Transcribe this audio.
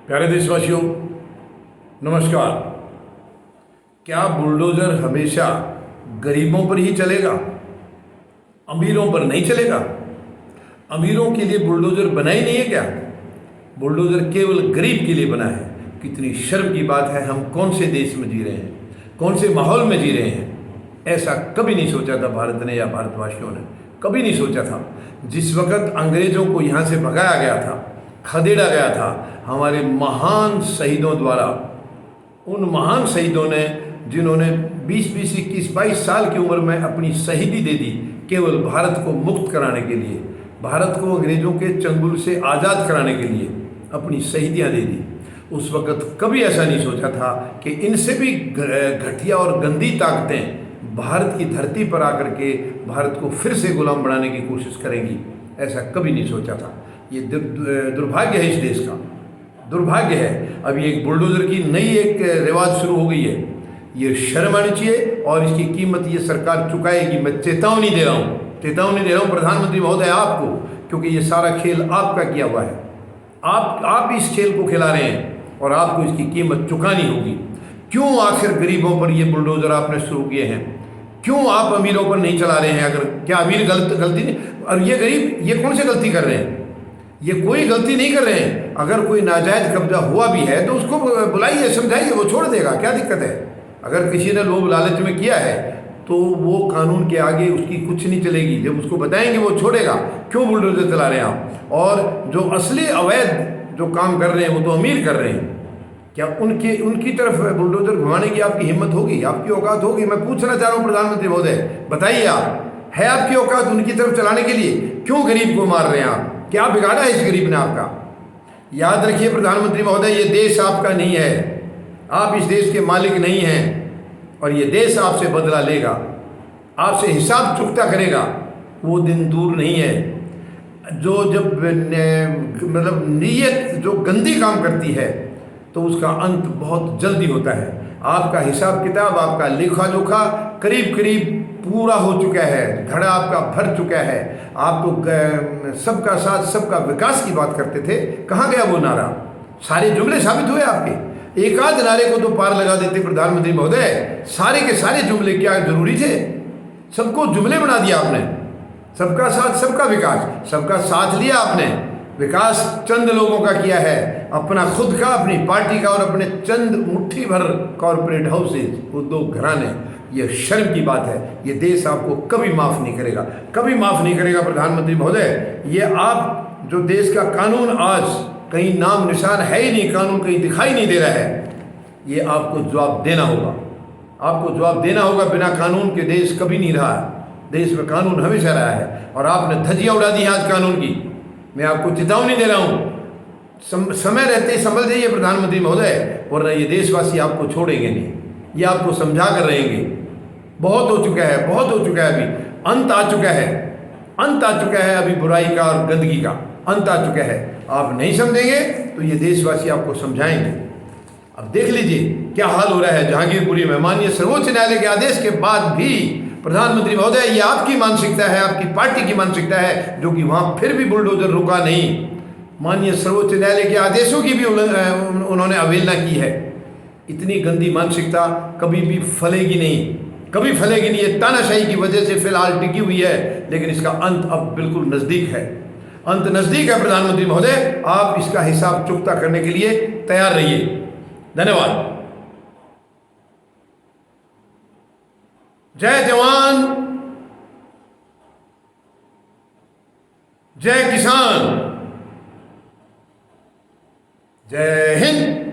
प्यारे देशवासियों, नमस्कार। क्या बुलडोज़र हमेशा गरीबों पर ही चलेगा, अमीरों पर नहीं चलेगा? अमीरों के लिए बुलडोज़र बना ही नहीं है क्या? बुलडोज़र केवल गरीब के लिए बना है। कितनी शर्म की बात है। हम कौन से देश में जी रहे हैं, कौन से माहौल में जी रहे हैं? ऐसा कभी नहीं सोचा था भारत ने या भारतवासियों ने, कभी नहीं सोचा था। जिस वक्त अंग्रेज़ों को यहाँ से भगाया गया था, खदेड़ा गया था, हमारे महान शहीदों द्वारा, उन महान शहीदों ने जिन्होंने 20-20, 21-22 साल की उम्र में अपनी शहीदी दे दी केवल भारत को मुक्त कराने के लिए, भारत को अंग्रेज़ों के चंगुल से आज़ाद कराने के लिए अपनी शहीदियाँ दे दी। उस वक़्त कभी ऐसा नहीं सोचा था कि इनसे भी घटिया और गंदी ताकतें भारत की धरती पर आकर के भारत को फिर से गुलाम बनाने की कोशिश करेंगी। ऐसा कभी नहीं सोचा था। ये दुर्भाग्य है, इस देश का दुर्भाग्य है। अभी एक बुलडोज़र की नई एक रिवाज शुरू हो गई है। ये शर्म आनी चाहिए और इसकी कीमत ये सरकार चुकाएगी। मैं चेतावनी दे रहा हूँ प्रधानमंत्री महोदय आपको, क्योंकि ये सारा खेल आपका किया हुआ है। आप इस खेल को खिला रहे हैं और आपको इसकी कीमत चुकानी होगी। क्यों आखिर गरीबों पर ये बुलडोज़र आपने शुरू किए हैं? क्यों आप अमीरों पर नहीं चला रहे हैं? अगर क्या अमीर गलती नहीं, और ये गरीब ये कौन सी गलती कर रहे हैं? ये कोई गलती नहीं कर रहे हैं। अगर कोई नाजायज़ कब्जा हुआ भी है तो उसको बुलाइए, समझाइए, वो छोड़ देगा। क्या दिक्कत है? अगर किसी ने लोभ लालच में किया है तो वो कानून के आगे उसकी कुछ नहीं चलेगी। जब उसको बताएंगे वो छोड़ेगा। क्यों बुलडोज़र चला रहे हैं आप? और जो असली अवैध जो काम कर रहे हैं वो तो अमीर कर रहे हैं। क्या उनकी तरफ बुलडोज़र घुमाने की आपकी हिम्मत होगी, आपकी औकात होगी? मैं पूछना चाह रहा हूँ प्रधानमंत्री महोदय, बताइए आप, है आपकी औकात उनकी तरफ चलाने के लिए? क्यों गरीब को मार रहे हैं आप? क्या बिगाड़ा है इस गरीब ने आपका? याद रखिए प्रधानमंत्री महोदय, ये देश आपका नहीं है। आप इस देश के मालिक नहीं हैं और ये देश आपसे बदला लेगा, आपसे हिसाब चुकता करेगा। वो दिन दूर नहीं है जो जब मतलब नीयत जो गंदी काम करती है तो उसका अंत बहुत जल्दी होता है। आपका हिसाब किताब, आपका लेखा जोखा करीब करीब पूरा हो चुका है, घड़ा आपका भर चुका है। आप तो सबका साथ सबका विकास की बात करते थे, कहाँ गया वो नारा? सारे जुमले साबित हुए आपके। एक आध नारे को तो पार लगा देते प्रधानमंत्री महोदय। सारे के सारे जुमले क्या जरूरी थे? सबको जुमले बना दिया आपने। सबका साथ सबका विकास, सबका साथ लिया आपने। विकास चंद लोगों का किया है, अपना खुद का, अपनी पार्टी का और अपने चंद मुट्ठी भर कॉरपोरेट हाउसेज, उद्योग घराने। यह शर्म की बात है। ये देश आपको कभी माफ़ नहीं करेगा, कभी माफ़ नहीं करेगा प्रधानमंत्री महोदय। ये आप जो देश का कानून आज कहीं नाम निशान है ही नहीं, कानून कहीं दिखाई नहीं दे रहा है, ये आपको जवाब देना होगा। आपको जवाब देना होगा। बिना कानून के देश कभी नहीं रहा है। देश में कानून हमेशा रहा है और आपने धज्जियाँ उड़ा दी हैं आज कानून की। मैं आपको चेतावनी दे रहा हूँ, समय रहते ही संभल जाइए प्रधानमंत्री महोदय, वरना ये देशवासी आपको छोड़ेंगे नहीं। ये आपको समझा कर रहेंगे। बहुत हो चुका है, बहुत हो चुका है। अभी अंत आ चुका है, अंत आ चुका है। अभी बुराई का और गंदगी का अंत आ चुका है। आप नहीं समझेंगे तो ये देशवासी आपको समझाएंगे। अब देख लीजिए क्या हाल हो रहा है जहांगीरपुरी में। माननीय सर्वोच्च न्यायालय के आदेश के बाद भी प्रधानमंत्री महोदय, ये आपकी मानसिकता है, आपकी पार्टी की मानसिकता है, जो कि वहाँ फिर भी बुलडोज़र रुका नहीं। माननीय सर्वोच्च न्यायालय के आदेशों की भी उन्होंने अवहेलना की है। इतनी गंदी मानसिकता कभी भी फलेगी नहीं, कभी फलेगी नहीं। ये तानाशाही की वजह से फिलहाल टिकी हुई है, लेकिन इसका अंत अब बिल्कुल नज़दीक है। अंत नज़दीक है प्रधानमंत्री महोदय। आप इसका हिसाब चुकता करने के लिए तैयार रहिए। धन्यवाद। जय जवान, जय किसान, जय हिंद।